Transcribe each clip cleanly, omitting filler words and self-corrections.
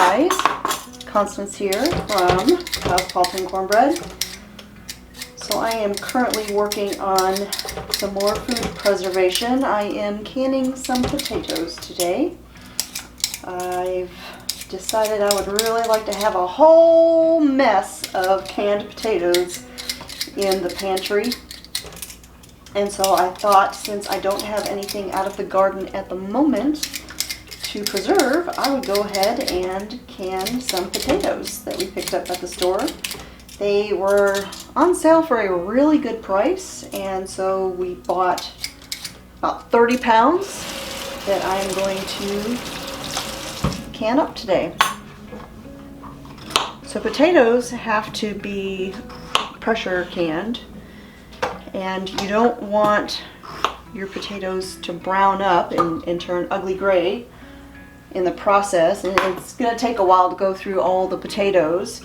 guys, Constance here from Cosmopolitan Cornbread. So I am currently working on some more food preservation. I am canning some potatoes today. I've decided I would really like to have a whole mess of canned potatoes in the pantry. And so I thought, since I don't have anything out of the garden at the moment to preserve, I would go ahead and can some potatoes that we picked up at the store. They were on sale for a really good price, and so we bought about 30 pounds that I'm going to can up today. So potatoes have to be pressure canned, and you don't want your potatoes to brown up and turn ugly gray in the process, and it's going to take a while to go through all the potatoes.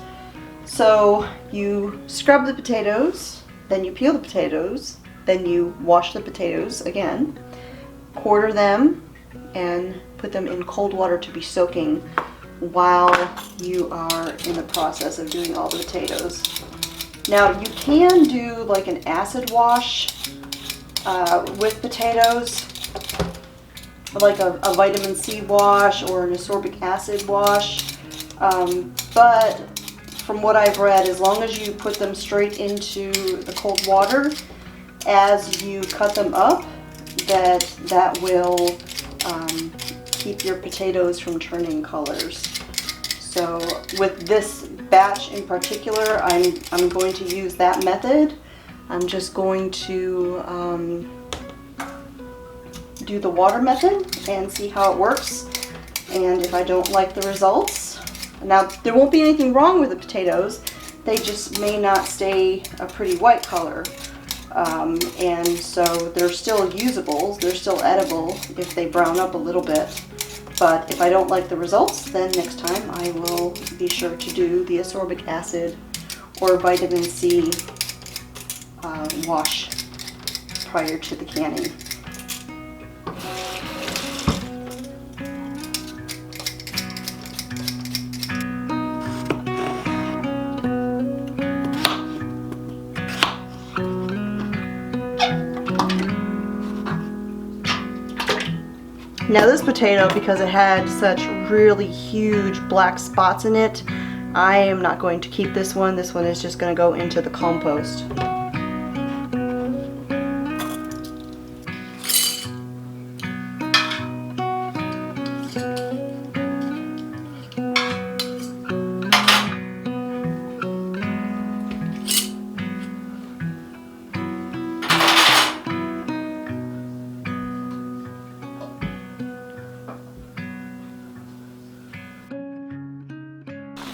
So you scrub the potatoes, then you peel the potatoes, then you wash the potatoes again, quarter them, and put them in cold water to be soaking while you are in the process of doing all the potatoes. Now you can do like an acid wash with potatoes, like a vitamin C wash or an ascorbic acid wash, but from what I've read, as long as you put them straight into the cold water as you cut them up, that will keep your potatoes from turning colors. So with this batch in particular, I'm going to use that method. I'm just going to do the water method and see how it works. And if I don't like the results, now there won't be anything wrong with the potatoes, they just may not stay a pretty white color. And so they're still usable, they're still edible if they brown up a little bit. But if I don't like the results, then next time I will be sure to do the ascorbic acid or vitamin C wash prior to the canning. Now this potato, because it had such really huge black spots in it, I am not going to keep this one. This one is just going to go into the compost.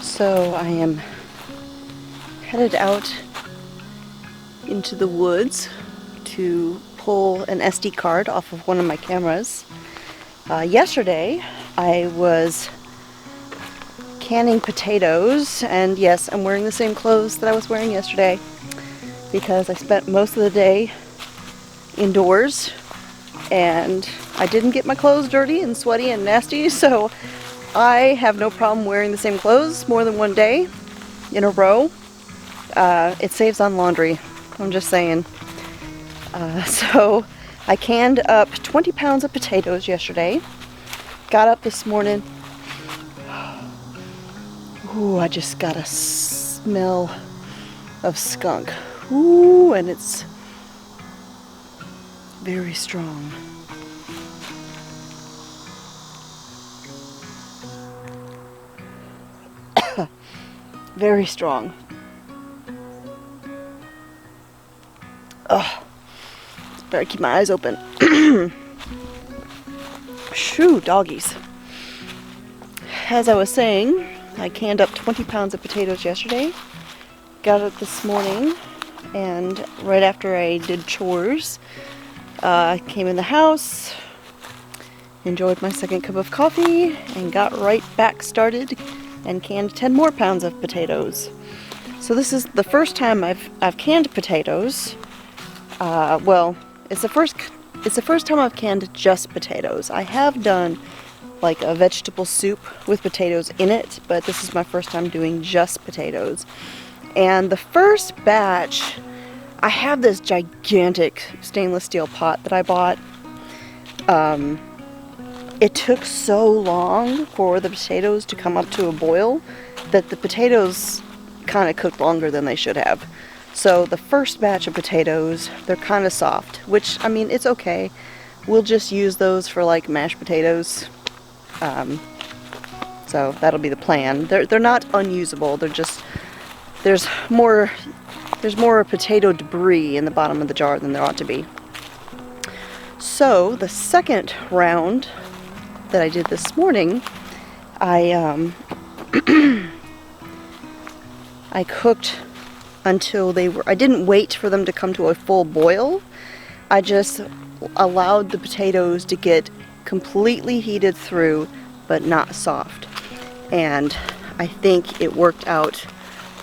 So I am headed out into the woods to pull an SD card off of one of my cameras. Yesterday I was canning potatoes, and yes, I'm wearing the same clothes that I was wearing yesterday because I spent most of the day indoors and I didn't get my clothes dirty and sweaty and nasty, so I have no problem wearing the same clothes more than one day in a row. It saves on laundry, I'm just saying. So I canned up 20 pounds of potatoes yesterday. Got up this morning. Ooh, I just got a smell of skunk. Ooh, and it's very strong. Very strong. Ugh. Better keep my eyes open. Shoo, doggies. As I was saying, I canned up 20 pounds of potatoes yesterday. Got up this morning, and right after I did chores, I came in the house, enjoyed my second cup of coffee, and got right back started and canned 10 more pounds of potatoes. So this is the first time I've canned potatoes. Well, it's the first time I've canned just potatoes. I have done like a vegetable soup with potatoes in it, but this is my first time doing just potatoes. And the first batch, I have this gigantic stainless steel pot that I bought. It took so long for the potatoes to come up to a boil that the potatoes kind of cooked longer than they should have. So the first batch of potatoes, they're kind of soft, which, I mean, it's okay. We'll just use those for like mashed potatoes. So that'll be the plan. They're not unusable. They're just, there's more potato debris in the bottom of the jar than there ought to be. So the second round that I did this morning, I I cooked until I didn't wait for them to come to a full boil. I just allowed the potatoes to get completely heated through, but not soft. And I think it worked out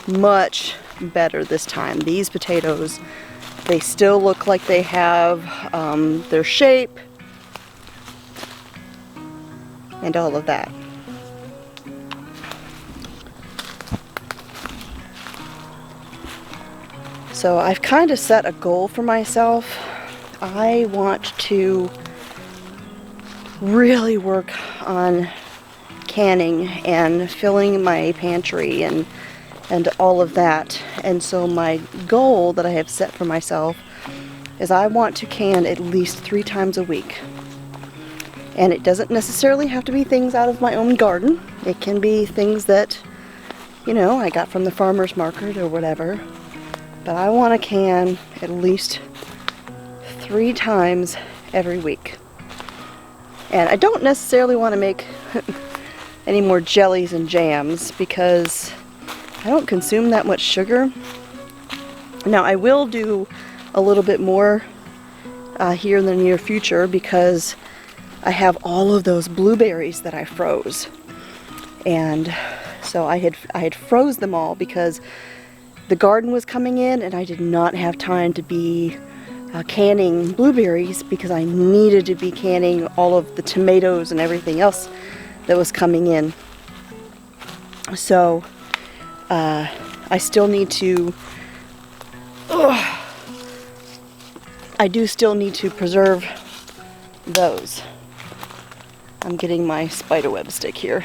much better this time. These potatoes, they still look like they have their shape and all of that. So I've kind of set a goal for myself. I want to really work on canning and filling my pantry and all of that. And so my goal that I have set for myself is I want to can at least 3 times a week. And it doesn't necessarily have to be things out of my own garden. It can be things that, you know, I got from the farmer's market or whatever. But I want to can at least 3 times every week. And I don't necessarily want to make any more jellies and jams because I don't consume that much sugar. Now I will do a little bit more here in the near future because I have all of those blueberries that I froze. And so I had froze them all because the garden was coming in and I did not have time to be canning blueberries because I needed to be canning all of the tomatoes and everything else that was coming in. So I still need to, I do still need to preserve those. I'm getting my spiderweb stick here.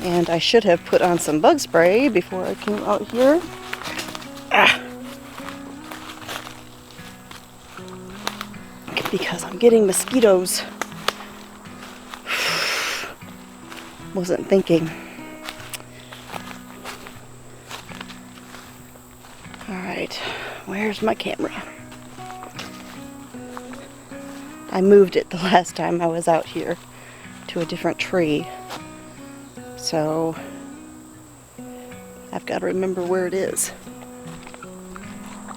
And I should have put on some bug spray before I came out here. Because I'm getting mosquitoes. Wasn't thinking. Alright, where's my camera? I moved it the last time I was out here to a different tree. So I've got to remember where it is.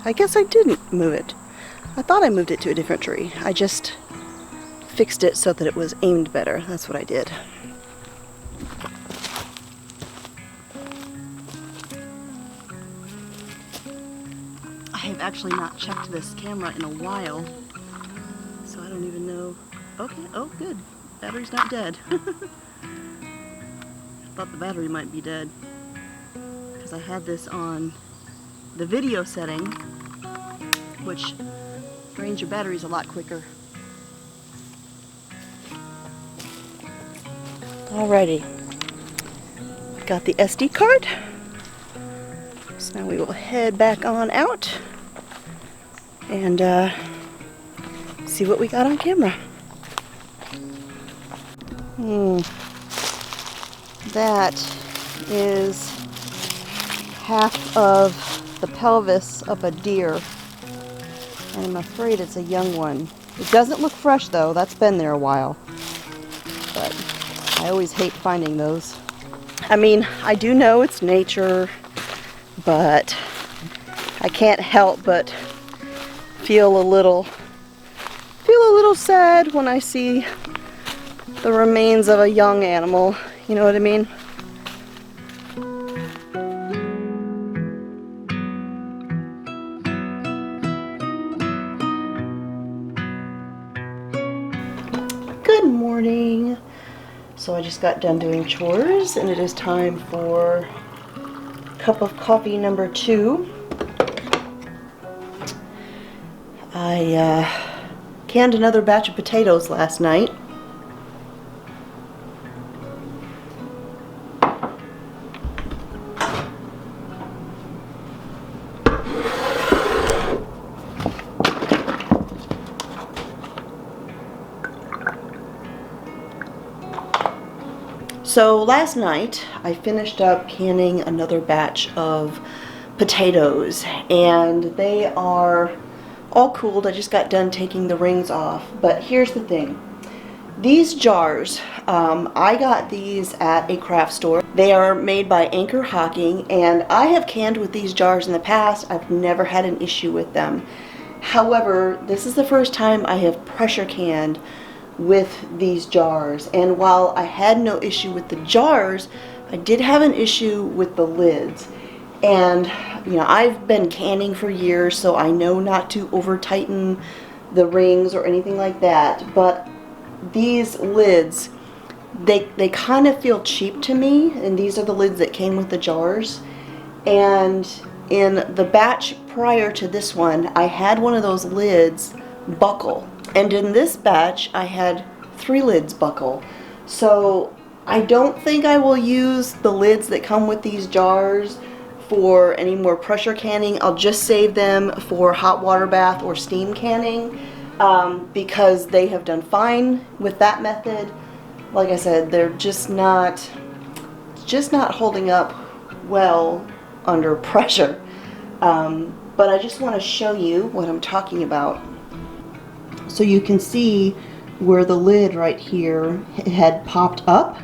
I guess I didn't move it. I thought I moved it to a different tree. I just fixed it so that it was aimed better. That's what I did. I have actually not checked this camera in a while, so I don't even know. Okay, oh good. Battery's not dead. Thought the battery might be dead because I had this on the video setting, which drains your batteries a lot quicker. Alrighty, got the SD card, so now we will head back on out and see what we got on camera. That is half of the pelvis of a deer, and I'm afraid it's a young one. It doesn't look fresh though, that's been there a while, but I always hate finding those. I mean, I do know it's nature, but I can't help but feel a little sad when I see the remains of a young animal. You know what I mean? morning. So I just got done doing chores and it is time for cup of coffee number 2. I canned another batch of potatoes last night. So last night I finished up canning another batch of potatoes and they are all cooled. I just got done taking the rings off, but here's the thing. These jars, I got these at a craft store. They are made by Anchor Hocking, and I have canned with these jars in the past. I've never had an issue with them. However, this is the first time I have pressure canned with these jars, and while I had no issue with the jars, I did have an issue with the lids. And you know, I've been canning for years, so I know not to over tighten the rings or anything like that, but these lids, they kind of feel cheap to me, and these are the lids that came with the jars. And in the batch prior to this one, I had one of those lids buckle. And in this batch, I had 3 lids buckle. So I don't think I will use the lids that come with these jars for any more pressure canning. I'll just save them for hot water bath or steam canning because they have done fine with that method. Like I said, they're just not holding up well under pressure. But I just want to show you what I'm talking about. So you can see where the lid right here had popped up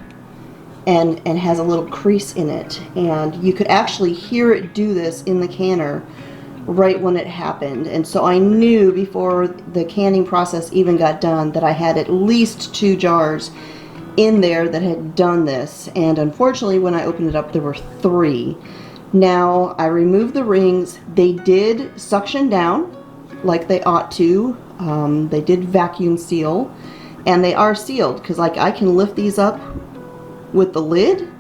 and has a little crease in it. And you could actually hear it do this in the canner right when it happened. And so I knew before the canning process even got done that I had at least 2 jars in there that had done this. And unfortunately, when I opened it up, there were 3. Now, I removed the rings. They did suction down like they ought to. They did vacuum seal, and they are sealed because like I can lift these up with the lid,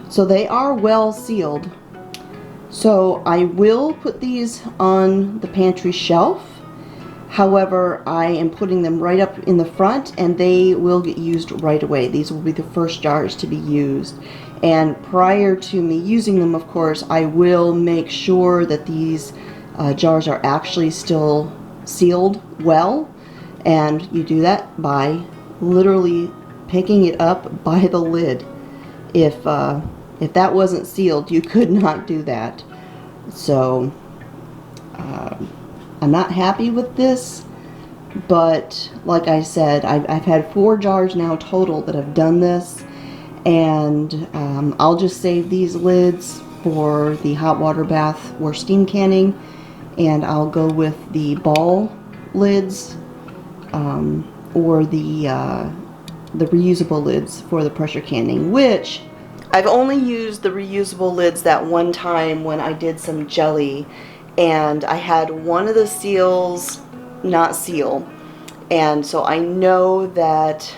so they are well sealed. So I will put these on the pantry shelf. However, I am putting them right up in the front and they will get used right away. These will be the first jars to be used. And prior to me using them, of course, I will make sure that these jars are actually still sealed well, and you do that by literally picking it up by the lid. If that wasn't sealed, you could not do that. So I'm not happy with this, but like I said, I've had 4 jars now total that have done this, and I'll just save these lids for the hot water bath or steam canning, and I'll go with the ball lids or the reusable lids for the pressure canning, which I've only used the reusable lids that one time when I did some jelly, and I had one of the seals not seal, and so I know that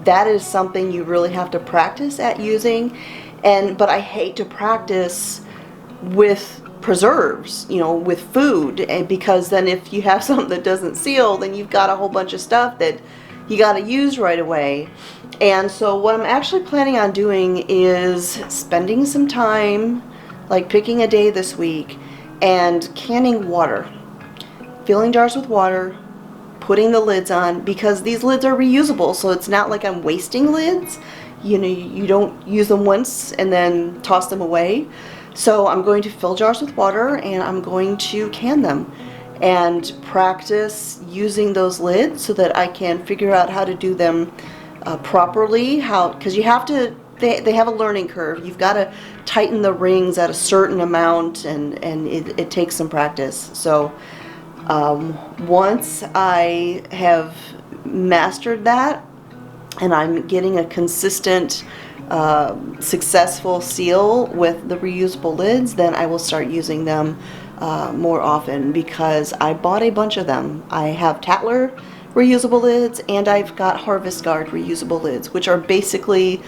that is something you really have to practice at using. But I hate to practice with preserves, you know, with food, and because then if you have something that doesn't seal, then you've got a whole bunch of stuff that you got to use right away. And so what I'm actually planning on doing is spending some time, like picking a day this week, and canning water, filling jars with water, putting the lids on, because these lids are reusable, so it's not like I'm wasting lids. You know, you don't use them once and then toss them away. So I'm going to fill jars with water and I'm going to can them and practice using those lids so that I can figure out how to do them properly. Because you have to, they have a learning curve. You've got to tighten the rings at a certain amount, and it takes some practice. So once I have mastered that and I'm getting a consistent successful seal with the reusable lids, then I will start using them more often, because I bought a bunch of them. I have Tatler reusable lids, and I've got Harvest Guard reusable lids, which are basically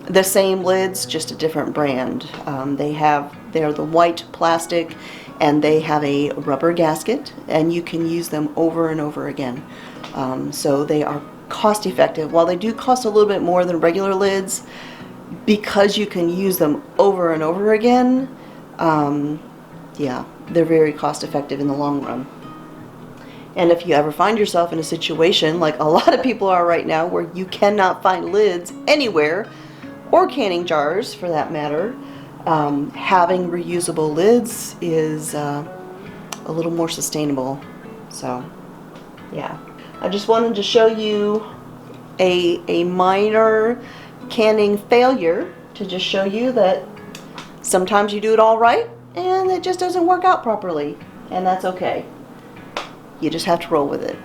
the same lids, just a different brand. They're the white plastic, and they have a rubber gasket, and you can use them over and over again. So they are cost effective. While they do cost a little bit more than regular lids, because you can use them over and over again, yeah, they're very cost effective in the long run. And if you ever find yourself in a situation like a lot of people are right now, where you cannot find lids anywhere, or canning jars for that matter, having reusable lids is a little more sustainable. So yeah, I just wanted to show you a minor canning failure, to just show you that sometimes you do it all right and it just doesn't work out properly, and that's okay. You just have to roll with it.